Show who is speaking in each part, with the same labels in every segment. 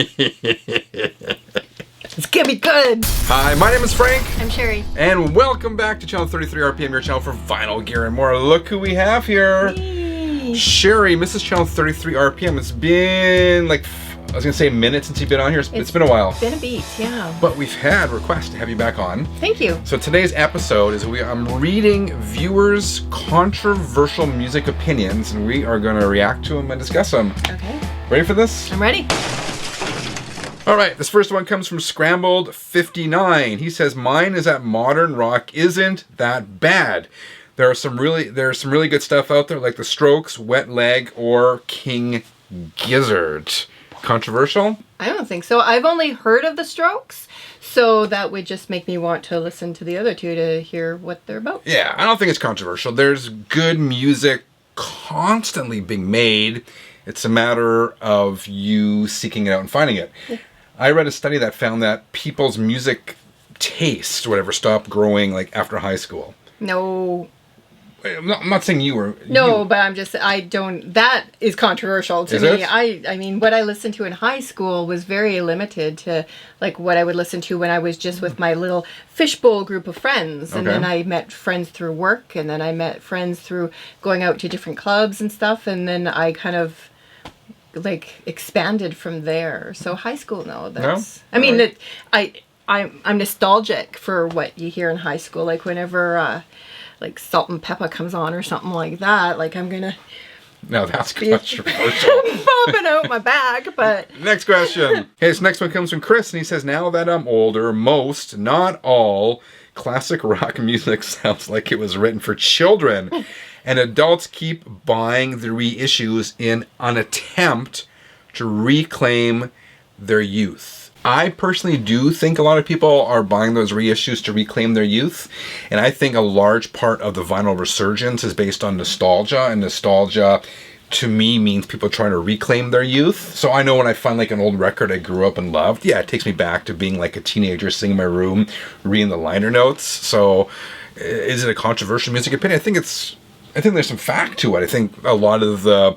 Speaker 1: It's gonna be good.
Speaker 2: Hi, my name is Frank.
Speaker 1: I'm Sheri.
Speaker 2: And welcome back to Channel 33 RPM, your channel for vinyl gear and more. Look who we have here.
Speaker 1: Me.
Speaker 2: Sheri, Mrs. Channel 33 RPM. It's been like, I was gonna say a minute since you've been on here. It's been a while.
Speaker 1: Been a beat, yeah.
Speaker 2: But we've had requests to have you back on.
Speaker 1: Thank you.
Speaker 2: So today's episode is I'm reading viewers' controversial music opinions, and we are gonna react to them and discuss them.
Speaker 1: Okay.
Speaker 2: Ready for this?
Speaker 1: I'm ready.
Speaker 2: All right, this first one comes from Scrambled 59. He says, "Mine is that modern rock isn't that bad. There's some really good stuff out there, like The Strokes, Wet Leg, or King Gizzard." Controversial?
Speaker 1: I don't think so. I've only heard of The Strokes, so that would just make me want to listen to the other two to hear what they're about.
Speaker 2: Yeah, I don't think it's controversial. There's good music constantly being made. It's a matter of you seeking it out and finding it. Yeah. I read a study that found that people's music taste, or whatever, stopped growing like after high school.
Speaker 1: No.
Speaker 2: I'm not saying you were.
Speaker 1: No,
Speaker 2: you.
Speaker 1: but that is controversial to me. I mean, what I listened to in high school was very limited to like what I would listen to when I was just with my little fishbowl group of friends. And then I met friends through work, and then I met friends through going out to different clubs and stuff. And then I kind of like expanded from there. So high school, no, that's, no? I mean, right. I'm nostalgic for what you hear in high school. Like whenever, like Salt and Pepper comes on or something like that, like I'm gonna...
Speaker 2: No, that's controversial.
Speaker 1: Bobbing out my back, but...
Speaker 2: Next question. Okay, this next one comes from Chris, and he says, "Now that I'm older, most, not all, classic rock music sounds like it was written for children, and adults keep buying the reissues in an attempt to reclaim their youth." I personally do think a lot of people are buying those reissues to reclaim their youth. And I think a large part of the vinyl resurgence is based on nostalgia. And nostalgia, to me, means people trying to reclaim their youth. So I know when I find like an old record I grew up and loved, yeah, it takes me back to being like a teenager sitting in my room, reading the liner notes. So is it a controversial music opinion? I think there's some fact to it. I think a lot of the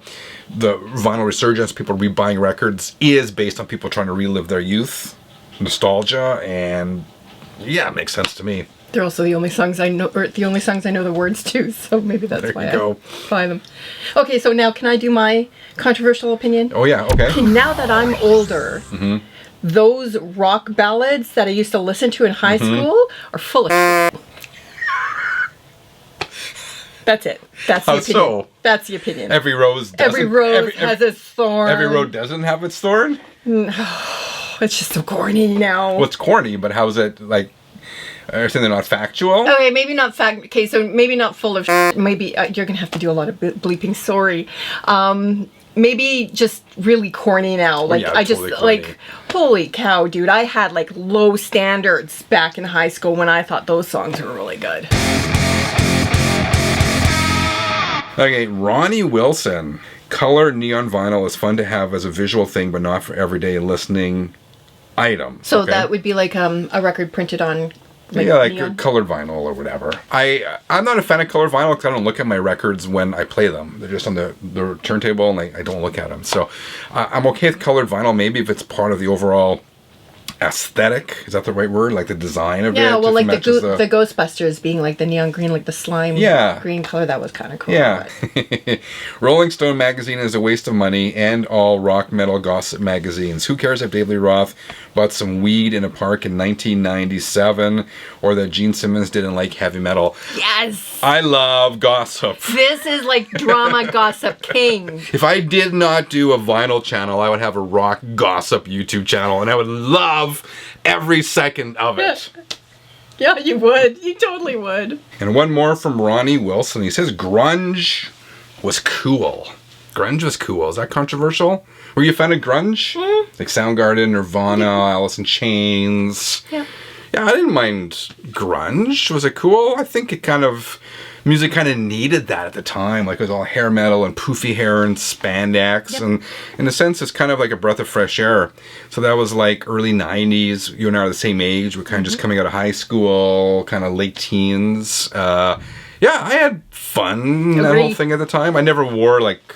Speaker 2: vinyl resurgence, people rebuying records, is based on people trying to relive their youth, nostalgia, and yeah, it makes sense to me.
Speaker 1: They're also the only songs I know, or the only songs I know the words to, so maybe that's why I buy them. Okay, so now can I do my controversial opinion?
Speaker 2: Oh yeah, okay.
Speaker 1: Now that I'm older, those rock ballads that I used to listen to in high school are full of shit. That's it. That's the opinion. So? That's the opinion.
Speaker 2: Every rose
Speaker 1: has its thorn.
Speaker 2: Every road doesn't have its thorn?
Speaker 1: It's just so corny now.
Speaker 2: Well, it's corny, but how is it like... Are you saying they're not factual?
Speaker 1: Okay, maybe not okay, so maybe not full of shit. Maybe you're going to have to do a lot of bleeping, sorry. Maybe just really corny now. Like, I just, totally like, holy cow, dude. I had, like, low standards back in high school when I thought those songs were really good.
Speaker 2: Okay, Ronnie Wilson. Color neon vinyl is fun to have as a visual thing, but not for everyday listening item.
Speaker 1: So that would be like a record printed on...
Speaker 2: like colored vinyl or whatever. I'm not a fan of colored vinyl because I don't look at my records when I play them. They're just on the turntable, and I don't look at them. So I'm okay with colored vinyl, maybe if it's part of the overall aesthetic. Is that the right word? Like the design of it?
Speaker 1: Yeah, well, like the Ghostbusters being like the neon green, like the slime green color, that was kind of cool.
Speaker 2: Yeah. Rolling Stone magazine is a waste of money, and all rock metal gossip magazines. Who cares if Dave Lee Roth bought some weed in a park in 1997, or that Gene Simmons didn't like heavy metal?
Speaker 1: Yes!
Speaker 2: I love gossip.
Speaker 1: This is like drama gossip king.
Speaker 2: If I did not do a vinyl channel, I would have a rock gossip YouTube channel, and I would love every second of it.
Speaker 1: Yeah, you would. You totally would.
Speaker 2: And one more from Ronnie Wilson. He says, "Grunge was cool." Grunge was cool. Is that controversial? Were you a fan of grunge? Like Soundgarden, Nirvana, Alice in Chains?
Speaker 1: Yeah.
Speaker 2: Yeah, I didn't mind grunge. Was it cool? I think music kind of needed that at the time. Like it was all hair metal and poofy hair and spandex. And in a sense, it's kind of like a breath of fresh air. So that was like early 90s. You and I are the same age. We're kind of just coming out of high school, kind of late teens. Yeah, I had fun in that whole thing at the time. I never wore like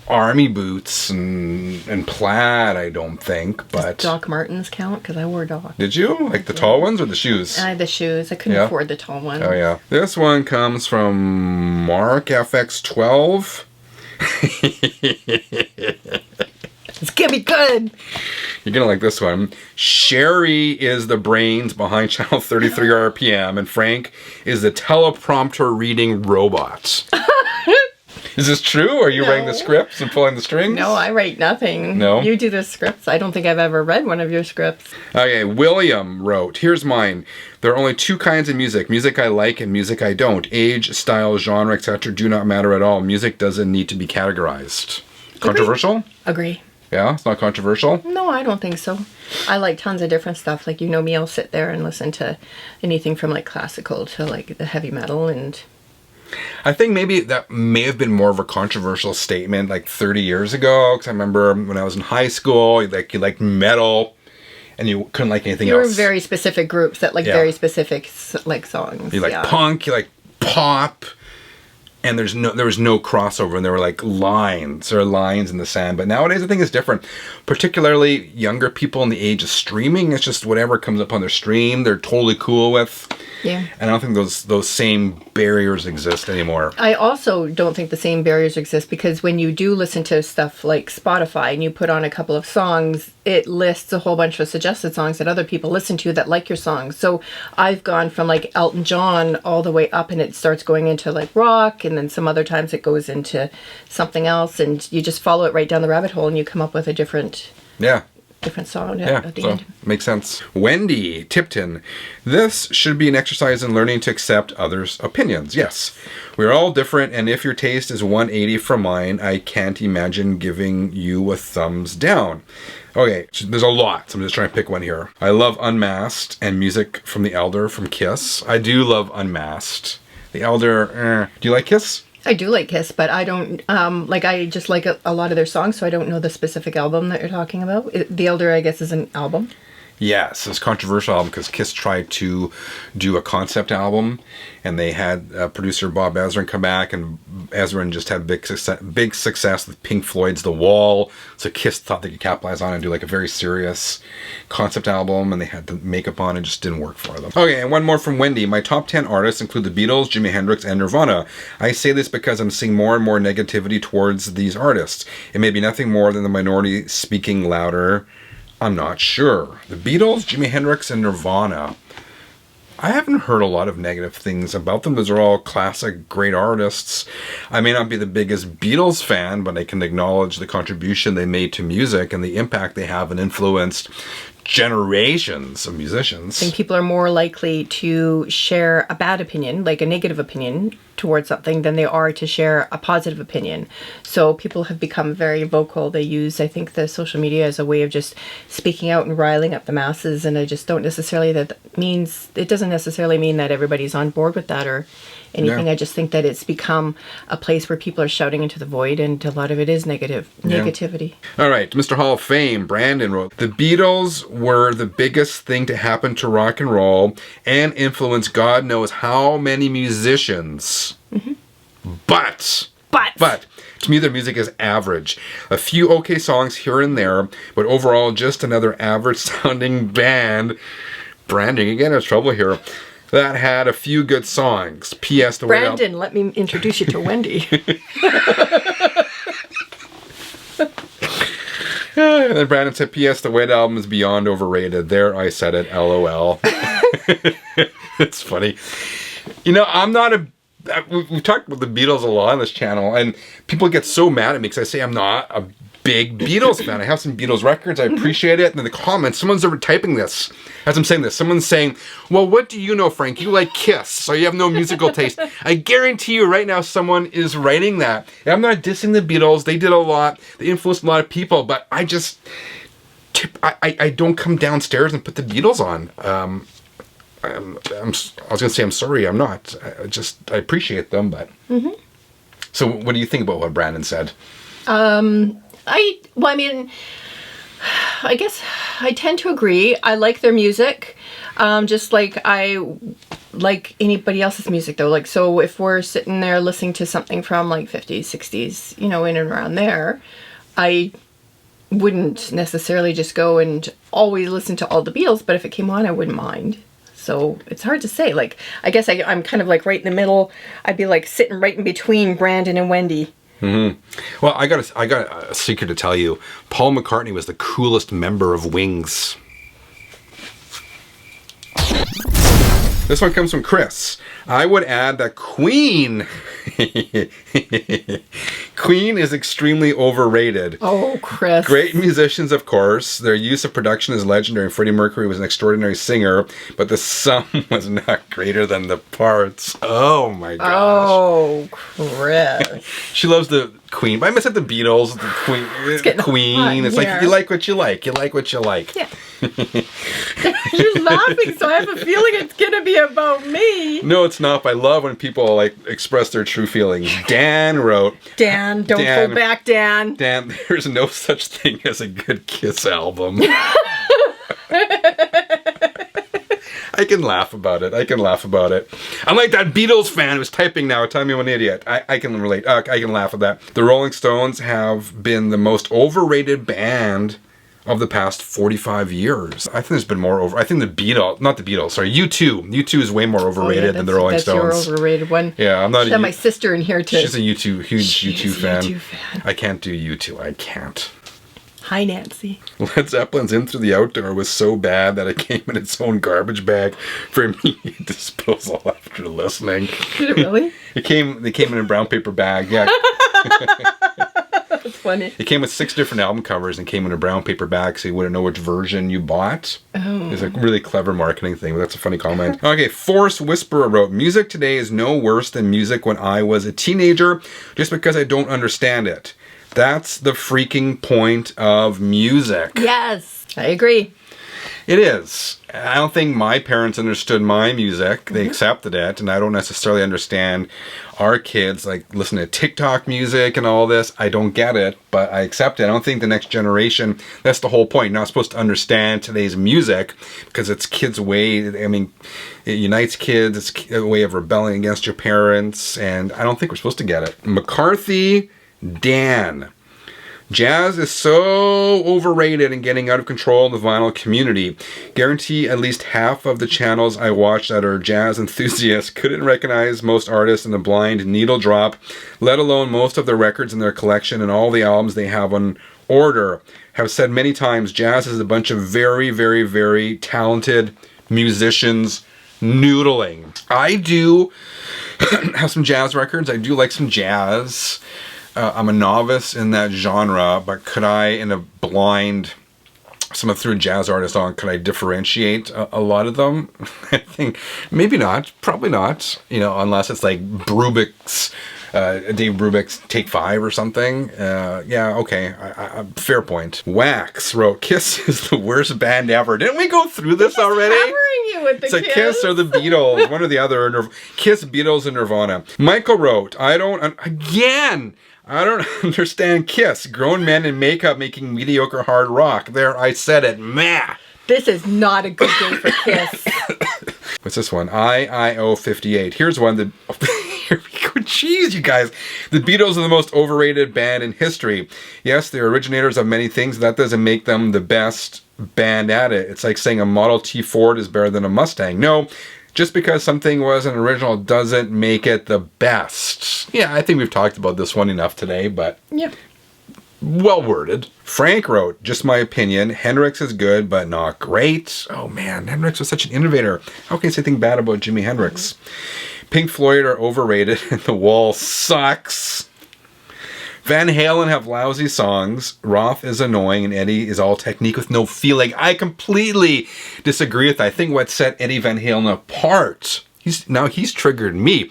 Speaker 2: army boots and plaid, I don't think. But
Speaker 1: does Doc Martens count? Because I wore Doc.
Speaker 2: Did you? Like the tall ones or the shoes?
Speaker 1: I had the shoes. I couldn't afford the tall ones.
Speaker 2: Oh, yeah. This one comes from Mark FX12.
Speaker 1: It's gonna be good.
Speaker 2: You're gonna like this one. Sheri is the brains behind Channel 33 RPM, and Frank is the teleprompter reading robot. Is this true? Are you writing the scripts and pulling the strings?
Speaker 1: No, I write nothing.
Speaker 2: No?
Speaker 1: You do the scripts. I don't think I've ever read one of your scripts.
Speaker 2: Okay, William wrote, here's mine. There are only two kinds of music. Music I like and music I don't. Age, style, genre, etc. do not matter at all. Music doesn't need to be categorized. Controversial?
Speaker 1: Agree.
Speaker 2: Yeah, it's not controversial?
Speaker 1: No, I don't think so. I like tons of different stuff. Like, me, I'll sit there and listen to anything from like classical to like the heavy metal. And
Speaker 2: I think maybe that may have been more of a controversial statement like 30 years ago. Because I remember when I was in high school, you liked metal and you couldn't like anything else.
Speaker 1: You were very specific groups that like very specific like songs.
Speaker 2: You like punk, you like pop. And there was no crossover, and there were like lines in the sand. But nowadays, I think it's different. Particularly younger people in the age of streaming. It's just whatever comes up on their stream, they're totally cool with.
Speaker 1: Yeah.
Speaker 2: And I don't think those same barriers exist anymore.
Speaker 1: I also don't think the same barriers exist because when you do listen to stuff like Spotify and you put on a couple of songs, it lists a whole bunch of suggested songs that other people listen to that like your songs. So I've gone from like Elton John all the way up and it starts going into like rock, and then some other times it goes into something else, and you just follow it right down the rabbit hole and you come up with a different song at the end.
Speaker 2: Makes sense. Wendy Tipton. This should be an exercise in learning to accept others' opinions. Yes. We're all different, and if your taste is 180 from mine, I can't imagine giving you a thumbs down. Okay, so there's a lot, so I'm just trying to pick one here. I love Unmasked and music from The Elder from Kiss. I do love Unmasked. The Elder, do you like Kiss?
Speaker 1: I do like Kiss, but I don't, I just like a lot of their songs, so I don't know the specific album that you're talking about. The Elder, I guess, is an album.
Speaker 2: Yes, it's a controversial album because Kiss tried to do a concept album, and they had producer Bob Ezrin come back, and Ezrin just had big success with Pink Floyd's The Wall, so Kiss thought they could capitalize on it and do like a very serious concept album, and they had the makeup on, and it just didn't work for them. Okay, and one more from Wendy. My top 10 artists include the Beatles, Jimi Hendrix, and Nirvana. I say this because I'm seeing more and more negativity towards these artists. It may be nothing more than the minority speaking louder. I'm not sure. The Beatles, Jimi Hendrix, and Nirvana. I haven't heard a lot of negative things about them. Those are all classic, great artists. I may not be the biggest Beatles fan, but I can acknowledge the contribution they made to music and the impact they have and influenced generations of musicians.
Speaker 1: I think people are more likely to share a bad opinion, like a negative opinion towards something, than they are to share a positive opinion. So people have become very vocal. They use, I think, the social media as a way of just speaking out and riling up the masses. And I just don't necessarily it doesn't necessarily mean that everybody's on board with that or anything. I just think that it's become a place where people are shouting into the void, and a lot of it is negativity.
Speaker 2: All right, Mr. Hall of Fame, Brandon wrote, the Beatles were the biggest thing to happen to rock and roll and influenced God knows how many musicians. Mm-hmm. But to me, their music is average. A few okay songs here and there, but overall, just another average sounding band. Branding, again, there's trouble here. That had a few good songs. P.S. the
Speaker 1: Brandon, let me introduce you to Wendy.
Speaker 2: And then Brandon said, P.S. the White Album is beyond overrated. There, I said it. LOL. It's funny. I'm not we've talked about the Beatles a lot on this channel, and people get so mad at me because I say I'm not a big Beatles fan. I have some Beatles records. I appreciate it. And in the comments, someone's over typing this as I'm saying this. Someone's saying, well, what do you know, Frank? You like Kiss, so you have no musical taste. I guarantee you right now someone is writing that. And I'm not dissing the Beatles. They did a lot. They influenced a lot of people. But I just, I don't come downstairs and put the Beatles on. I was going to say I'm sorry. I'm not. I appreciate them. But So what do you think about what Brandon said?
Speaker 1: I guess I tend to agree. I like their music. Just like I like anybody else's music though. Like, so if we're sitting there listening to something from like 50s, 60s, you know, in and around there, I wouldn't necessarily just go and always listen to all the Beatles, but if it came on, I wouldn't mind. So it's hard to say. Like, I guess I'm kind of like right in the middle. I'd be like sitting right in between Brandon and Wendy.
Speaker 2: Mm-hmm. Well, I got a secret to tell you. Paul McCartney was the coolest member of Wings. This one comes from Chris. I would add that Queen is extremely overrated.
Speaker 1: Oh, Chris.
Speaker 2: Great musicians, of course. Their use of production is legendary. Freddie Mercury was an extraordinary singer, but the sum was not greater than the parts. Oh my gosh.
Speaker 1: Oh, Chris.
Speaker 2: She loves the Queen. But I miss it, the Beatles, the Queen. It's like, you like what you like. You like what you like.
Speaker 1: Yeah. You're laughing, so I have a feeling it's going to be about me.
Speaker 2: No, it's not. But I love when people like express their true feelings. Dan wrote...
Speaker 1: Dan, don't hold back, Dan.
Speaker 2: Dan, there's no such thing as a good Kiss album. I can laugh about it. I'm like that Beatles fan who's typing now, telling me I'm an idiot. I can relate. I can laugh at that. The Rolling Stones have been the most overrated band of the past 45 years. I think there's been more over. I think U2. U2 is way more overrated than the Rolling Stones.
Speaker 1: That's your overrated one.
Speaker 2: Yeah, I'm not.
Speaker 1: Should have my sister in here too.
Speaker 2: She's a huge U2 fan.
Speaker 1: U2 fan.
Speaker 2: I can't do U2. I can't.
Speaker 1: Hi, Nancy.
Speaker 2: Led Zeppelin's In Through the Outdoor was so bad that it came in its own garbage bag for immediate disposal after listening.
Speaker 1: Did it really?
Speaker 2: They came in a brown paper bag. Yeah.
Speaker 1: That's funny.
Speaker 2: It came with 6 different album covers and came in a brown paper bag, so you wouldn't know which version you bought.
Speaker 1: Oh.
Speaker 2: It's a really clever marketing thing, but that's a funny comment. Okay, Force Whisperer wrote, music today is no worse than music when I was a teenager, just because I don't understand it. That's the freaking point of music.
Speaker 1: Yes, I agree.
Speaker 2: It is. I don't think my parents understood my music. They accepted it, and I don't necessarily understand our kids, like, listen to TikTok music and all this. I don't get it, but I accept it. I don't think the next generation, that's the whole point. You're not supposed to understand today's music because it's kids' way. I mean, it unites kids. It's a way of rebelling against your parents, and I don't think we're supposed to get it. McCarthy Dan. Jazz is so overrated and getting out of control in the vinyl community. Guarantee at least half of the channels I watch that are jazz enthusiasts couldn't recognize most artists in the blind needle drop, let alone most of the records in their collection and all the albums they have on order. Have said many times, jazz is a bunch of very, very, very talented musicians noodling. I do have some jazz records. I do like some jazz. I'm a novice in that genre, but could I, in a blind, someone threw a jazz artist on, could I differentiate a lot of them? I think maybe not, probably not, unless it's like Brubik's, Dave Brubeck's Take 5 or something. Yeah, okay, fair point. Wax wrote, Kiss is the worst band ever. Didn't we go through this already?
Speaker 1: You with the
Speaker 2: it's like Kiss or the Beatles, one or the other. Kiss, Beatles, and Nirvana. Michael wrote, I don't understand Kiss. Grown men in makeup making mediocre hard rock. There, I said it. Meh.
Speaker 1: This is not a good day for Kiss.
Speaker 2: What's this one? IIO58. Here's one that... Here we go. Jeez, you guys. The Beatles are the most overrated band in history. Yes, they're originators of many things. That doesn't make them the best band at it. It's like saying a Model T Ford is better than a Mustang. No. Just because something wasn't original doesn't make it the best. Yeah, I think we've talked about this one enough today, but
Speaker 1: yeah,
Speaker 2: well worded. Frank wrote, just my opinion, Hendrix is good, but not great. Oh man, Hendrix was such an innovator. How can you say anything bad about Jimi Hendrix? Pink Floyd are overrated and The Wall sucks. Van Halen have lousy songs. Roth is annoying and Eddie is all technique with no feeling. I completely disagree with that. I think what set Eddie Van Halen apart, he's triggered me.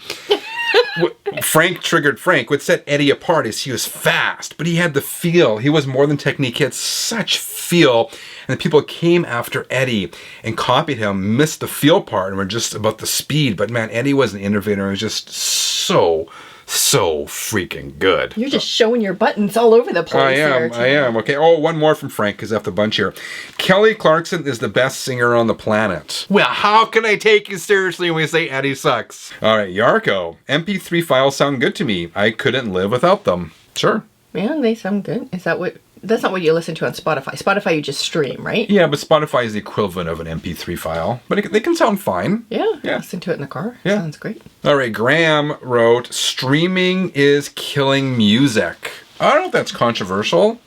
Speaker 2: Frank triggered Frank. What set Eddie apart is he was fast, but he had the feel. He was more than technique. He had such feel. And the people came after Eddie and copied him, missed the feel part, and were just about the speed. But man, Eddie was an innovator. He was just so so freaking good.
Speaker 1: You're just showing your buttons all over the place.
Speaker 2: I am. Okay. Oh, one more from Frank, because I have the bunch here. Kelly Clarkson is the best singer on the planet. Well, how can I take you seriously when we say Eddie sucks? All right, Yarko. MP3 files sound good to me. I couldn't live without them. Sure.
Speaker 1: Yeah, they sound good. Is that what... That's not what you listen to on Spotify. Spotify, you just stream, right?
Speaker 2: Yeah, but Spotify is the equivalent of an MP3 file. But they can sound fine.
Speaker 1: Yeah. Listen to it in the car.
Speaker 2: Yeah.
Speaker 1: Sounds great.
Speaker 2: All right, Graham wrote, streaming is killing music. I don't know if that's controversial.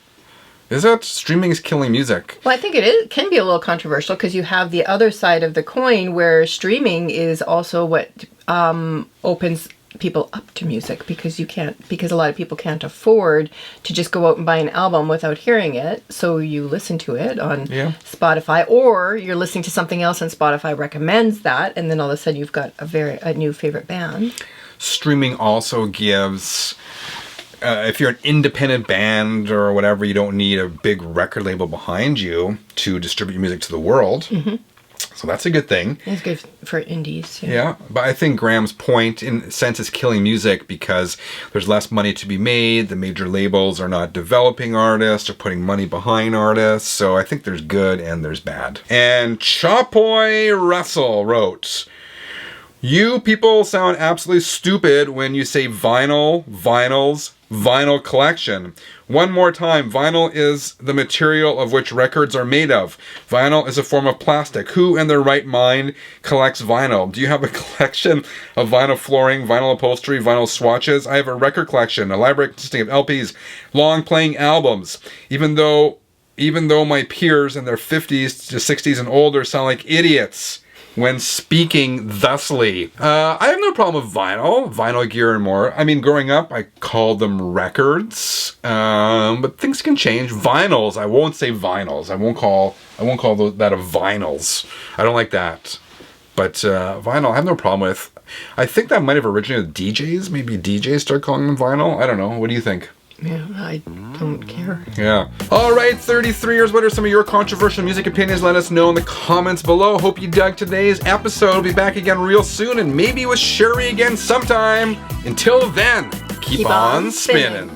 Speaker 2: Is it? Streaming is killing music.
Speaker 1: Well, I think it can be a little controversial because you have the other side of the coin where streaming is also what opens people up to music, because a lot of people can't afford to just go out and buy an album without hearing it, so you listen to it on Spotify, or you're listening to something else and Spotify recommends that, and then all of a sudden you've got a new favorite band.
Speaker 2: Streaming also gives, if you're an independent band or whatever, you don't need a big record label behind you to distribute your music to the world. Mm-hmm. So that's a good thing.
Speaker 1: It's good for indies.
Speaker 2: Yeah, but I think Graham's point, in a sense, is killing music because there's less money to be made. The major labels are not developing artists or putting money behind artists. So I think there's good and there's bad. And Chapoy Russell wrote, you people sound absolutely stupid when you say vinyl, vinyls, vinyl collection. One more time, vinyl is the material of which records are made of. Vinyl is a form of plastic. Who in their right mind collects vinyl? Do you have a collection of vinyl flooring, vinyl upholstery, vinyl swatches? I have a record collection, a library consisting of LPs, long playing albums. Even though my peers in their 50s to 60s and older sound like idiots when speaking thusly. I have no problem with vinyl gear and more. I mean, growing up, I called them records, but things can change. Vinyls, I won't say vinyls. I won't call that a vinyls. I don't like that. But vinyl, I have no problem with. I think that might have originated with DJs. Maybe DJs start calling them vinyl. I don't know. What do you think?
Speaker 1: Yeah, I don't care.
Speaker 2: Yeah. All right, 33ers, what are some of your controversial music opinions? Let us know in the comments below. Hope you dug today's episode. We'll be back again real soon, and maybe with Sheri again sometime. Until then, keep on spinning.